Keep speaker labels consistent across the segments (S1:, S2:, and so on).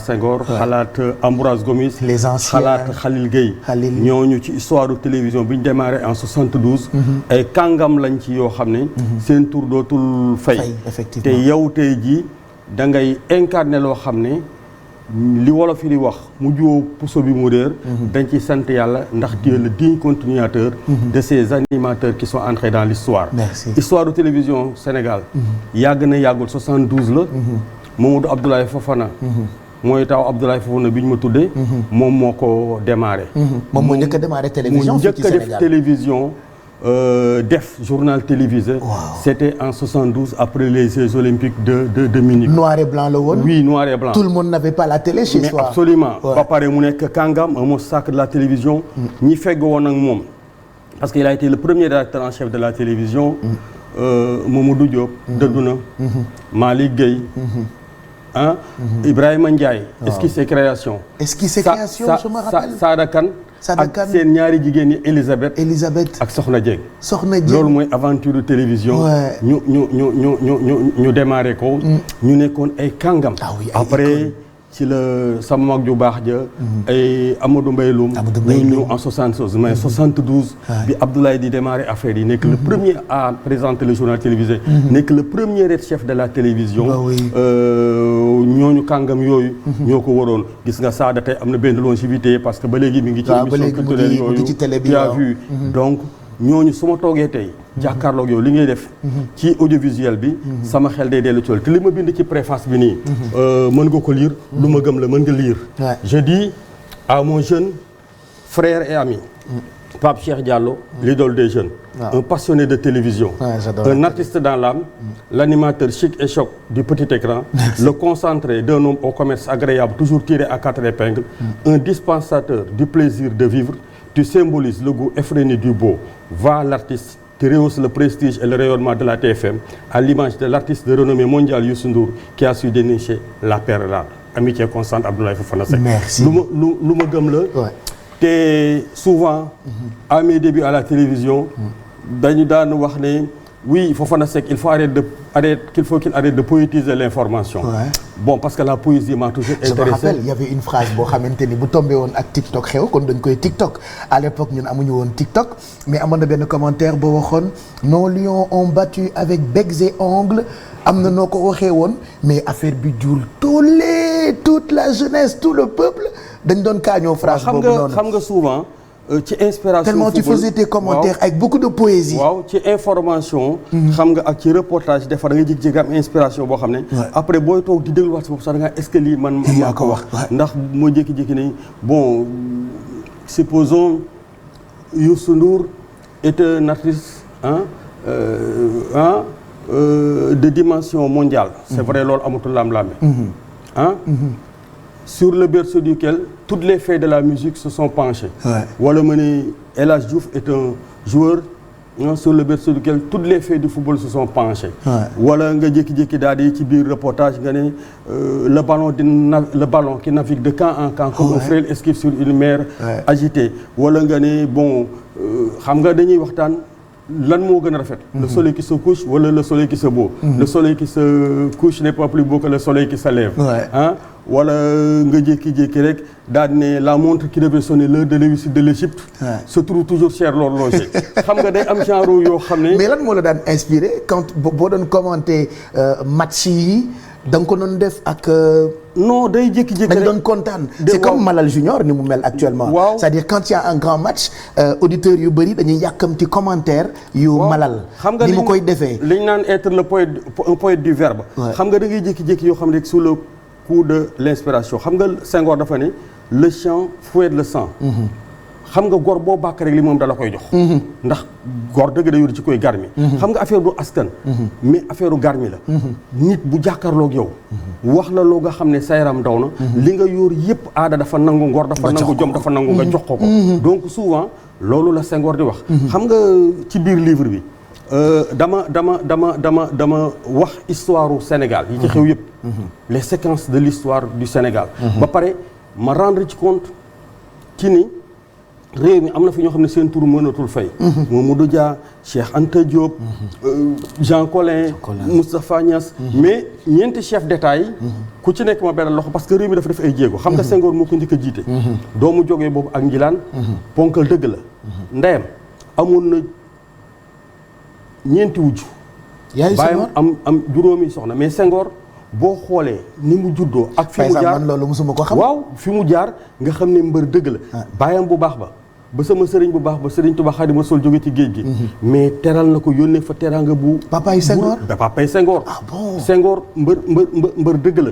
S1: Senghor. xalaat Ambroise Gomis.
S2: les anciens
S1: xalaat Khalil Gueye. ñooñu ci histoire de télévision bi ñu démarré en 72. ay kàngam lañ ci yoo xam ne. seen tur dootul fay.
S2: effectivement
S1: te yow tey jii da ngay incarné loo xam ne. li wolof yi di wax mu jiwoo puso bi mu réer dañ ci sant yàlla ndax tu es le digne continuateur de ces animateurs qui sont entrés dans l'histoire.
S2: Merci.
S1: Histoire de télévision Sénégal yàgg na yàggul 72 la Mamadou Abdoulaye Fofana mooy taw Abdoulaye Fofana bi ñu ma tuddee moom moo ko démarré
S2: moom moo njëkk a démarré télévision fii ci Sénégal
S1: mu njëkk a def télévision def journal télévisé.
S2: Wow.
S1: C'était en 72 après les Jeux olympiques de Munich.
S2: Noir et blanc la woon.
S1: Oui, noir et blanc.
S2: Tout le monde n'avait pas la télé chez soi.
S1: Mais absolument.
S2: Ouais.
S1: Ba pare mu nekk kàngam un monstre sacré de la télévision. ñi fegg woon ak moom. parce qu'il a été le premier rédacteur en chef de la télévision. Mamadou Diop. dëddu na. Malick Gueye. Ibrahima Ndiaye.
S2: Wow.
S1: Esquisse et création.
S2: Esquisse et création, je me rappelle.
S1: Sada Kane. ak seen ñaari jigéen ñi Elisabeth ak Soxna Dieng. loolu mooy aventure télévision. ñu démarré ko. ñu nekkoon ay kàngam. après ci la sama mag ju baax ja. ay Amadou Mbaye Loum. ñu ñëw en 72 mais 72. bi Abdoulaye di démarré affaire yi nekk le premier à présenter le journal télévisé. nekk le premier chef de la télévision. ñooñu kàngam yooyu. ñoo ko waroon gis nga Sada tey am na benn longévité parce que ba léegi mi ngi ci émission culturelle yooyu tu as vu donc ñooñu su ma toogee tey jàkkaarloog yow li ngay def ci audiovisuel bi sama xel day dellu ci loolu te li ma bind ci préface bi nii mën nga ko lire lu ma gëm la mën nga lire je dis à mon jeune frère et ami Pape Cheikh Diallo, l'idole des jeunes, un passionné de télévision, un artiste dans l'âme, l'animateur chic et choc du petit écran, le concentré d'un homme au commerce agréable, toujours tiré à quatre épingles, un dispensateur du plaisir de vivre, tu symbolises le goût effréné du beau. Va l'artiste, tu rehausses le prestige et le rayonnement de la TFM, à l'image de l'artiste de renommée mondiale Youssou Ndour, qui a su dénicher la perle rare. Amitié constante, Abdoulaye Fofana Seck.
S2: Merci.
S1: lu ma gëm la. te souvent à mes débuts à la télévision dañu daan wax ne oui Fofana Seck il faut qu'il arrête de poétiser l'information. Bon parce que la poésie m'a toujours intéressé.
S2: Je me rappelle il y avait une phrase boo xamante ni bu tombé woon ak TikTok xew kon dañ koy TikTok à l'époque ñun amuñu woon TikTok mais amoon na benn commentaire boo waxoon nos lions ont battu avec becs et ongles am na noo ko waxee woon mais affaire bi jul toute la jeunesse tout le peuple dañ doon kaañoo phrase boobu noonu
S1: xam nga souvent ci inspiration
S2: tellement tu faisais tes commentaires avec beaucoup de poésie.
S1: waaw ci information. xam nga ak ci reportage des fois da ngay jékki-jékki am inspiration boo xam ne. après booy toog di dégluwaat si bopp sax da ngaa est-ce que lii man maa ko wax. ndax moo jékki-jékki ne bon supposons Youssou Ndour est un artiste de dimension mondiale. c'est vrai loolu amatul lam-laame. Sur le berceau duquel toutes les fées de la musique se sont penchées. Wala ma ne El Hadj Diouf est un joueur sur le berceau duquel toutes les fées du football se sont penchées. Wala nga jékki-jékki daal di ci biir reportage nga ne le ballon qui navigue de camp en camp comme un frêle esquive sur une mer agitée. Wala nga ne bon xam nga dañuy waxtaan lan moo gën a rafet. Le soleil qui se couche wala le soleil qui se beau. Le soleil qui se couche n'est pas plus beau que le soleil qui se lève. Wala nga jékki-jékki rek daal ne la montre qui devait sonner l'heure de l'Égypte se trouve toujours chez l'horloger. xam nga day am genre yoo xam ne.
S2: mais lan moo la daan inspiré quand boo doon commenter match yi da nga ko doon def ak.
S1: non day jékki-jékki rek
S2: dañ doon kontaan. c'est comme Malal Junior ni mu mel actuellement. c'est-à-dire quand il y a un grand match auditeurs yu bëri dañuy yàkkamti commentaire yu Malal.
S1: xam nga
S2: ni mu koy defee.
S1: li ñu naan être le poète un poète du verbe. xam nga da ngay jékki-jékki yoo xam ne rek sous le coup de l'inspiration xam nga Senghor dafa ne le chant fouette le sang. xam nga góor boo bàkk rek li moom dala koy jox. ndax góor dëgg da yor ci koy garmi. xam nga affaire du askan. mais affaire u garmi la. nit bu jàkkaarloog yow. wax la loo nga xam ne sa yaram daw na. li nga yor yëpp aada dafa nangu ngor dafa nangu jom dafa nangu nga jox ko ko. donc souvent loolu la Senghor di wax. xam nga ci biir livre bi. dama wax histoire u Sénégal yi ci xew yëpp. les séquences de l'histoire du Sénégal. ba pare ma rendre ci compte ci ni réew mi am na fi ñoo xam ne seen tur mënatul fay. Mamadou Dia Cheikh Anta Diop. Jean Collin Moustapha Niass. mais ñeenti chef d'état yi. ku ci nekk ma beral loxo parce que réew mi dafa def ay jéego. xam nga Senghor moo ko njëkk a jiite. doomu jógee boobu ak Njilaan. ponkal dëgg la. ndeyam amoon na ñeenti wujj. bàyyam am juróomi soxna mais Senghor boo xoolee ni mu juddoo. ak fi mu jaar
S2: man loolu mosuma ko xam.
S1: waaw fi mu jaar nga xam ne mbër dëgg la. bàyyam bu baax ba sama sëriñ bu baax ba sëriñ Tuubaa Xaadimu Rasuul jóge ci géej gi. mais teral na ko yónnee fa teraanga bu.
S2: papaay Senghor
S1: papaay Senghor.
S2: ah bon
S1: Senghor mbër dëgg la.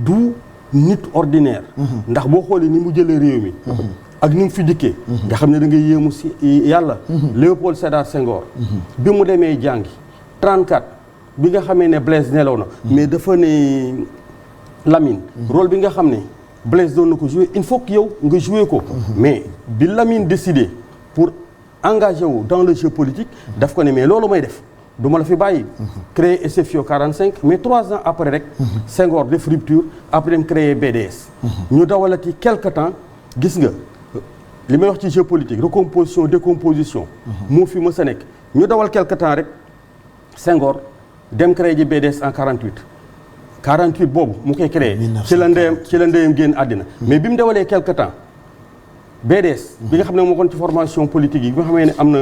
S1: du nit ordinaire. ndax boo xoolee ni mu jëlee réew mi. ak ni mu fi dikkee. nga xam ne da ngay yéemu si yàlla. Léopold Sédar Senghor. bi mu demee jàngi 34 bi nga xamee ne Blaise nelaw na. mais dafa ne Lamine. rôle bi nga xam ne. Blaise doon na ko jouer il faut que yow nga jouer ko. mais bi Lamine décidé pour engager wu dans le jeu politique. daf ko ne mais loolu may def du ma la fi bàyyi. créer SFIO 45 mais 3 ans après rek. Senghor def rupture après dem créer BDS. ñu dawalati quelque temps gis nga li may wax ci jeu politique recomposition décomposition. moo fi mës a nekk ñu dawal quelque temps rek Senghor dem créer ji BDS en 48. 48 boobu mu koy créé ci la ndeyam génn àddina mais bi mu dewalee quelque temps BDS bi nga xam ne moo kon ci formation politique yi bi nga xamee ne am na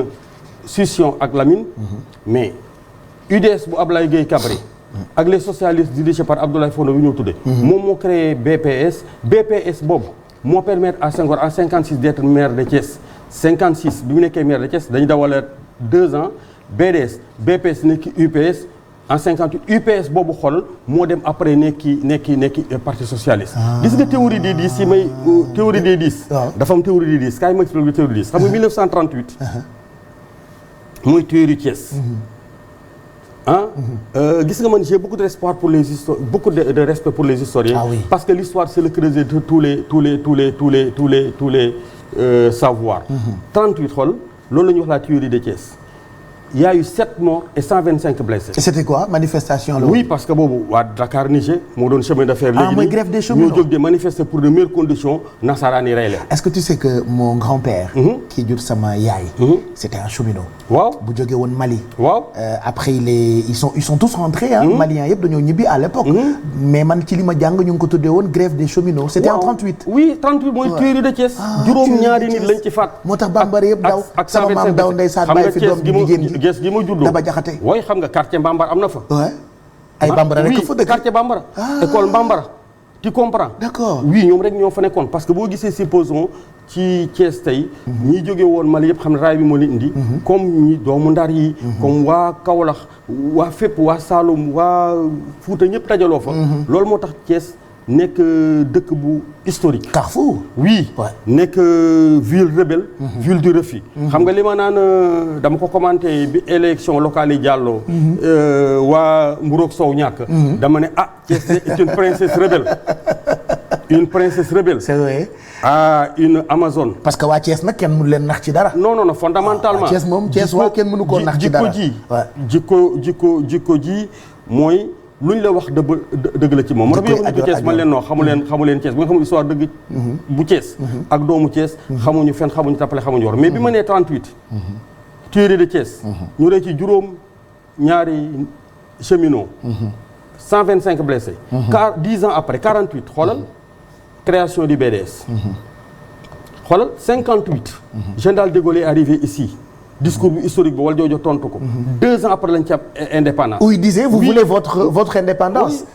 S1: scission ak Lamine mais UDS bu Ablaye Gueye Cabri ak les socialistes dirigés par Abdoulaye Fondo bi ñoo tuddee moom moo créé BPS boobu moo permettre à Senghor en 56 d'être maire de Thiès 56 bi mu nekkee maire de Thiès dañu dawale 2 ans BDS BPS nekki UPS en 58 UPS boobu xool moo dem après nekki parti socialiste. gis nga théorie des 10 yi may théorie des 10. dafa am théorie des 10 kaay ma expliqué théorie des 10 xam nga 1938. mooy théorie Thiès. gis nga man j'ai beaucoup de respect pour les respect pour les historiens.
S2: Ah oui.
S1: parce que l'histoire c'est le creuset de tous les savoirs. 38 xool loolu la ñuy wax la théorie de Thiès. Il y a eu 7 morts et 125 blessés.
S2: Et c'était quoi manifestation là?
S1: Oui, parce que boobu waa Dakar Niger moo doon chemin de fer. léegi
S2: mooy grève des cheminots
S1: ñoo jóg de manifester pour de meilleures conditions nasaraan yi rey leen.
S2: Est-ce que tu sais que mon grand-père. qui jur sama yaay. c'était un cheminot.
S1: waaw
S2: bu jógee woon Mali.
S1: waaw
S2: après ils sont tous rentrés Maliens yëpp dañoo ñibbi à l'époque. mais man ci li ma jàng ñu ngi ko tuddee woon grève des cheminots. c'était en 38.
S1: oui 38 mooy tuerie de Thiès. juróom-ñaari nit lañ ci faat.
S2: moo tax bambara yëpp daw
S1: ak
S2: sama maam daw ndeysaan bàyyi fi doom bi jigéen gi.
S1: Gees gi ma juddoo
S2: Daba Jaxate.
S1: wooy xam nga quartier Mbambara am na fa.
S2: ay bambara rek fa dëkk.
S1: quartier Mbambara. école Mbambara. tu comprends.
S2: d'accord
S1: oui ñoom rek ñoo fa nekkoon parce que boo gisee supposons ci Thiès tey. ñi jóge woon Mali yëpp xam ne raay bi moo leen indi. comme ñi doomu Ndar yi. comme waa Kaolack waa fépp waa Saloum waa Fouta ñëpp dajaloo fa. loolu moo tax Thiès nekk dëkk bu historique.
S2: Carrefour.
S1: oui nekk ville rebelle. ville du refus. xam nga li ma naan dama ko commenté bi élection locale yi jàlloo. waa Mburoog Sow ñàkk. dama ne Thiès est une princesse rebelle. une princesse rebelle.
S2: c'est vrai.
S1: une Amazone.
S2: parce que waa Thiès nag kenn mënu leen nax ci dara.
S1: non fondamentalement.
S2: Thiès moom Thiès waa kenn mënu koo nax ci dara
S1: jikko ji mooy. lu ñu la wax dëgg la ci moom. dëgg la Thiès man leen noo xamu leen Thiès bu nga xamul histoire dëgg. bu Thiès. ak doomu Thiès. xamuñu fen xamuñu tappale xamuñu war mais bi ma nee 38. tuerie de Thiès. ñu rey ci juróom-ñaari cheminots. 125 blessés. 10 ans après 48 xoolal création du BDS. xoolal 58. général de Gaulle est arrivé ici. discours bi historique bi wala joojo tontu ko. 2 ans après lañ ci am indépendance.
S2: où il disait vous voulez votre indépendance.
S1: Oui,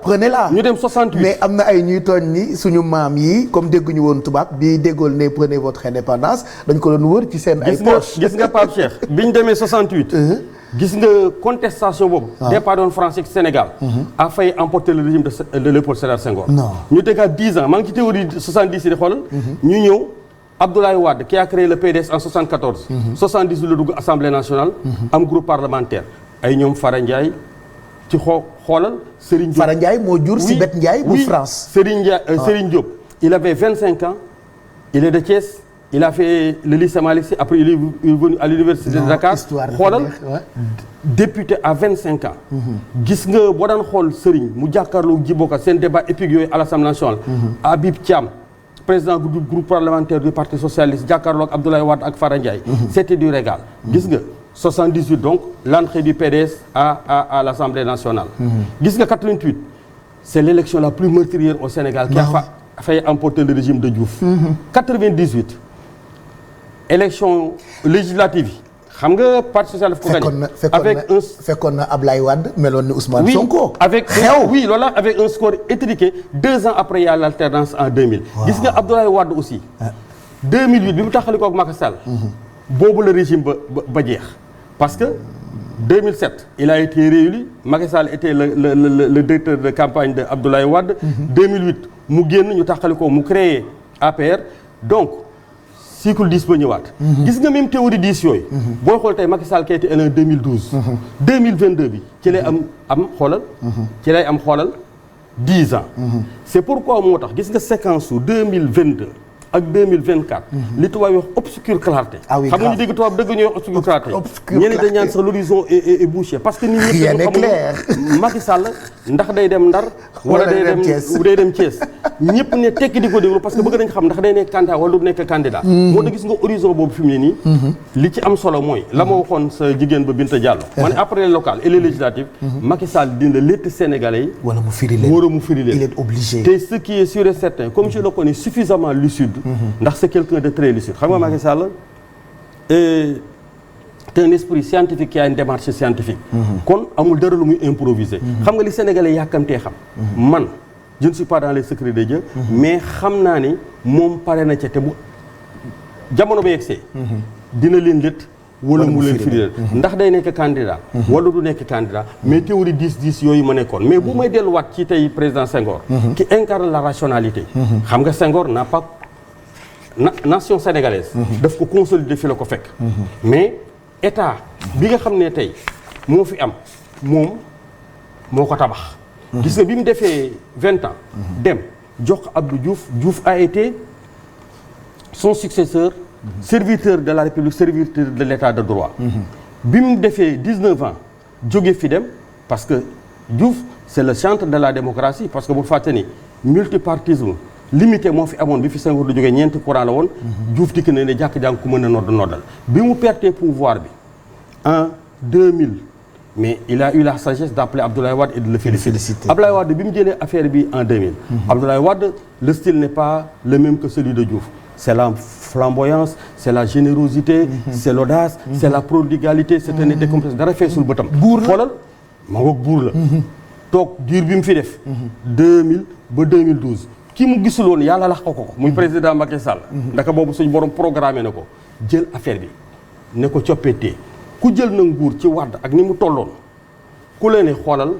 S1: prenez-la. ñu dem 68.
S2: mais am na ay ñuy tooñ ni suñu maam yi comme dégguñu woon tubaab bi déggool ne prenez votre indépendance dañ ko doon wër ci seen ay poches.
S1: gis nga Pape Cheikh bi ñu demee 68. gis nga contestation boobu. départ doon France ak Sénégal. a failli emporter le régime de Léopold Sédar Senghor.
S2: non
S1: ñu tegaat 10 ans maa ngi ci théorie 70 yi di xoolal. ñu ñëw. Abdoulaye Wade qui a créé le PDS en 74. 78 la dugg Assemblée nationale. am groupe parlementaire. ay ñoom Fara Ndiaye ci xoolal Serigne Diop.
S2: Fara Ndiaye moo jur Sibeth Ndiaye bu France.
S1: Serigne Diop. il avait 25 ans. il est de Thiès. il a fait le lycée Malick Sy après il est venu à l'université de Dakar. xoolal député à 25 ans. gis nga boo daan xool Serigne mu jàkkaarloo Djibo Ka seen débat épique yooyu à l'Assemblée nationale. Habib Thiam. président du groupe parlementaire du parti socialiste jàkkaarloog Abdoulaye Wade ak Fara Ndiaye. C'était du régal. gis nga 78 donc l'entrée du PDS à l'Assemblée nationale. gis nga 88 c'est l'élection la plus meurtrière au Sénégal. qui a failli emporter le régime de Diouf. 98 élection législative yi. xam nga parti socialiste ko gagné
S2: fekkoon na Ablaye Wade meloon ni Ousmane Sonko.
S1: avec un score étriqué 2 ans après il y a l'alternance en 2000. gis nga Abdoulaye Wade aussi. 2008 bi mu taxalikoo ak Macky Sall. boobu le régime ba jeex. parce que 2007 il a été réélu Macky Sall était le directeur de campagne de Abdoulaye Wade. 2008 mu génn ñu taxalikoo mu créé APR donc. cycle 10 ba ñëwaat. gis nga même théorie 10 yooyu. booy xool tey Macky Sall qui a été élu en 2012. 2022 bi ci lay am xoolal. ci lay am xoolal 10 ans. c'est pourquoi moo tax gis nga séquence su 2022 ak 2024. li tubaab yi wax obscure clarté. xam nga ñu dégg tubaab dëgg ñuy wax obscure clarté. ñeneen dañ ñaan sax l'horizon est bouché parce que nit ñëpp dañu xamul Macky Sall ndax day dem Ndar. wala day dem Thiès. ñëpp ne tekki di ko déglu parce que bëgg nañ xam ndax day nekk candidat wala du nekk candidat. moo tax gis nga horizon boobu fi mu ne nii. li ci am solo mooy. la ma waxoon sa jigéen ba Binta Diallo. ma ne après les locales et les législatives. Macky Sall dina létt Sénégalais yi.
S2: wala mu firi leen
S1: war a mu firi leen.
S2: il est obligé.
S1: te ce qui est sûr et certain comme je le connais suffisamment lucide. ndax c'est quelqu'un de très lucide xam nga Macky Sall est un esprit scientifique qui a une démarche scientifique. kon amul dara lu muy improviser. xam nga li Sénégalais yàkkamtee xam. man. je ne suis pas dans les secrets de Dieu. mais xam naa ni moom pare na ca te bu jamono ba yegsee. dina leen létt wala mu leen firi ndax day nekk candidat. wala du nekk candidat mais théorie 10-10 yooyu ma nekkoon mais bu may delluwaat ci tey président Senghor. qui incarne la rationalité. xam nga Senghor n'a pas nation sénégalaise. daf ko consolider fi la ko fekk. mais état bi nga xam ne tey moo fi am moom moo ko tabax. gis nga bi mu defee 20 ans. dem jox Abdou Diouf a été son successeur. serviteur de la République serviteur de l'état de droit. bi mu defee 19 ans jóge fi dem parce que Diouf c'est le chantre de la démocratie parce que bu fàtte ni multipartisme limité moo fi amoon bi fi Senghor du jógee ñeenti courant la woon. Diouf dikk na ne jàkk-jàng ku mën a noddal bi mu perte pouvoir bi en 2000. mais il a eu la sagesse d'appeler Abdoulaye Wade et de le féliciter. Abdoulaye Wade bi mu jëlee affaire bi en 2000. Abdoulaye Wade le style n'est pas le même que celui de Diouf. c'est la flamboyance c'est la générosité. c'est l'audace c'est la prodigalité c'est un été complexe dara feesul bëtam. buur la xoolal ma ngoog buur la. toog diir bi mu fi def. 2000 ba 2012. ki mu gisul woon yàlla lax ko muy président Macky Sall. ndaka boobu suñu borom programmé na ko jël affaire bi ne ko coppetee. ku jël na nguur ci Wade ak ni mu tolloon ku leen ne xoolal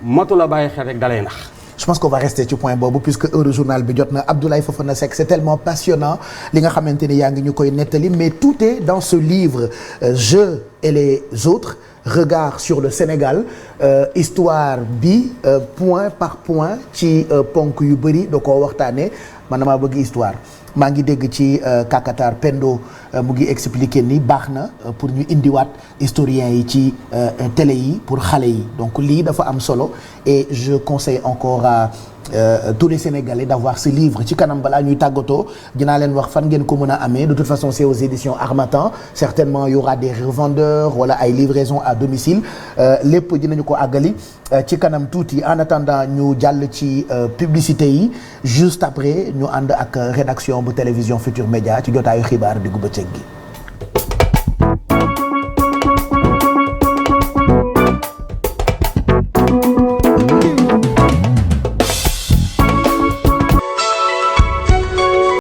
S1: matu la bàyyi xel rek dalay nax.
S2: je pense qu'on va rester ci point boobu puisque heure journal bi jot na Abdoulaye Fofana Seck c'est tellement passionnant li nga xamante ni yaa ngi ñu koy nettali mais tout est dans ce livre Je et les autres regard sur le Sénégal histoire bi point par point ci ponk yu bëri da koo waxtaanee man damaa bëgg histoire. maa ngi dégg ci Kakatar Pendo mu ngi expliquer ni baax na pour ñu indiwaat historiens yi ci télé yi pour xale yi donc lii dafa am solo et je conseille encore à tous les Sénégalais d'avoir ce livre ci kanam balaa ñuy tàggatoo dinaa leen wax fan ngeen ko mën a amee de toute façon c'est aux éditions Harmattan certainement il y aura des revendeurs wala ay livraisons à domicile lépp dinañu ko àggali ci kanam tuuti en attendant ñu jàll ci publicité yi juste après ñu ànd ak rédaction bu télévision Futur Média ci jotaayu xibaar diggu bëccëg gi